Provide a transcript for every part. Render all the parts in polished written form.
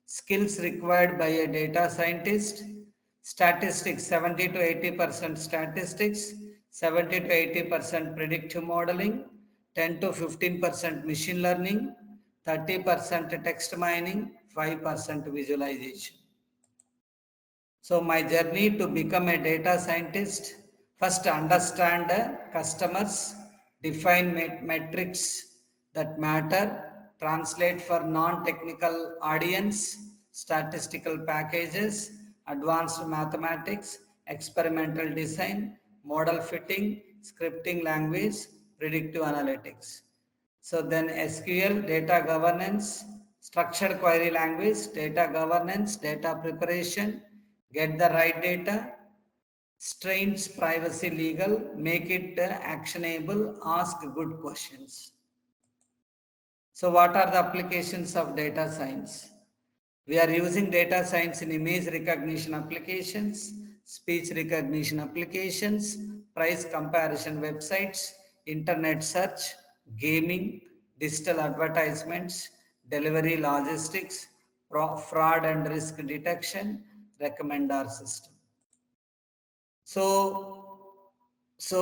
skills required by a data scientist, statistics 70 to 80% statistics, 70 to 80% predictive modeling, 10 to 15% machine learning, 30% text mining, 5% visualization. So my journey to become a data scientist, first understand customers, define metrics that matter, translate for non-technical audience, statistical packages, advanced mathematics, experimental design, model fitting, scripting language, predictive analytics. So then SQL, data governance, structured query language, data governance, data preparation, get the right data, strains privacy legal, make it actionable, ask good questions. So what are the applications of data science? We are using data science in image recognition applications, speech recognition applications, price comparison websites, internet search, gaming, digital advertisements, delivery logistics, fraud and risk detection, recommender system. So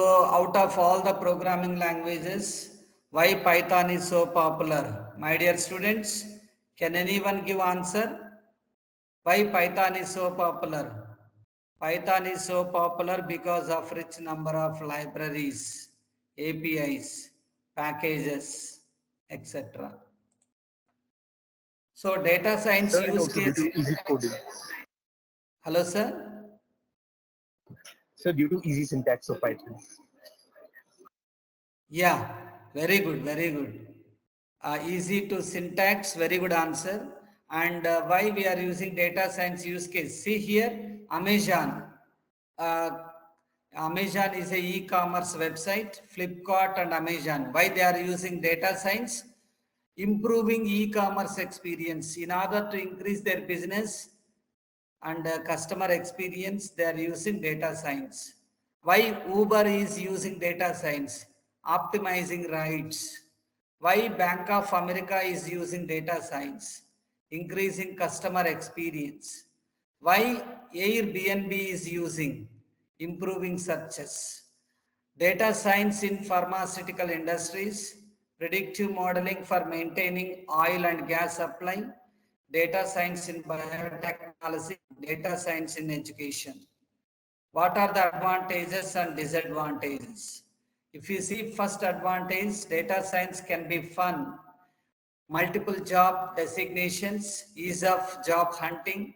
out of all the programming languages, why Python is so popular? My dear students, can anyone give answer? Why Python is so popular? Python is so popular because of rich number of libraries, APIs, packages, etc. So data science Sir, and use also due case. to easy coding. Hello, sir. Sir, due to easy syntax of Python. Yeah, very good, very good. Easy to syntax, very good answer. And why we are using data science use case? See here, Amazon. Uh, Amazon is a e-commerce website, Flipkart and Amazon. Why they are using data science? Improving e-commerce experience. In order to increase their business and customer experience, they are using data science. Why Uber is using data science? Optimizing rides. Why Bank of America is using data science? Increasing customer experience. Why Airbnb is using? Improving searches. Data science in pharmaceutical industries, predictive modeling for maintaining oil and gas supply, data science in biotechnology, data science in education. What are the advantages and disadvantages? If you see first advantage, data science can be fun, multiple job designations, ease of job hunting,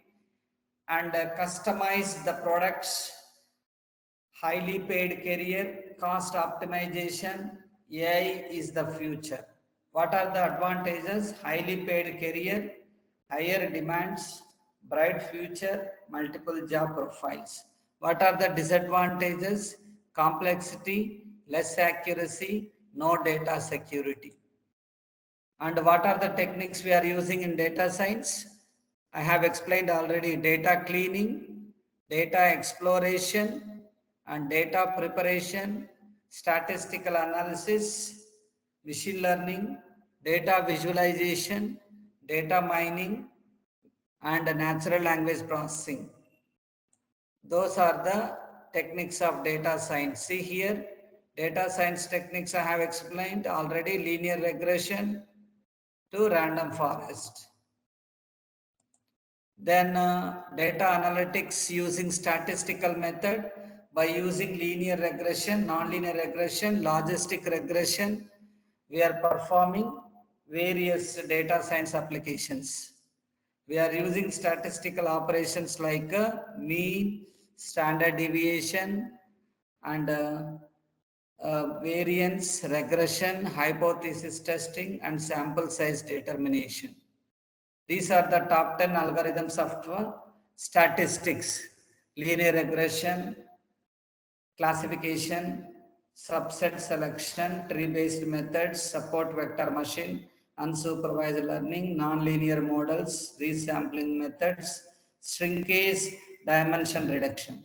and customize the products, highly paid career, cost optimization, AI is the future. What are the advantages? Highly paid career, higher demands, bright future, multiple job profiles. What are the disadvantages? Complexity, less accuracy, no data security. And what are the techniques we are using in data science? I have explained already: data cleaning, data exploration, and data preparation, statistical analysis, machine learning, data visualization, data mining, and natural language processing. Those are the techniques of data science. See here, data science techniques I have explained already: linear regression to random forest. Then data analytics using statistical method by using linear regression, nonlinear regression, logistic regression. We are performing various data science applications. We are using statistical operations like mean, standard deviation, and variance, regression, hypothesis testing, and sample size determination. These are the top 10 algorithms of statistics: linear regression, classification, subset selection, tree-based methods, support vector machine, unsupervised learning, nonlinear models, resampling methods, shrinkage, dimension reduction.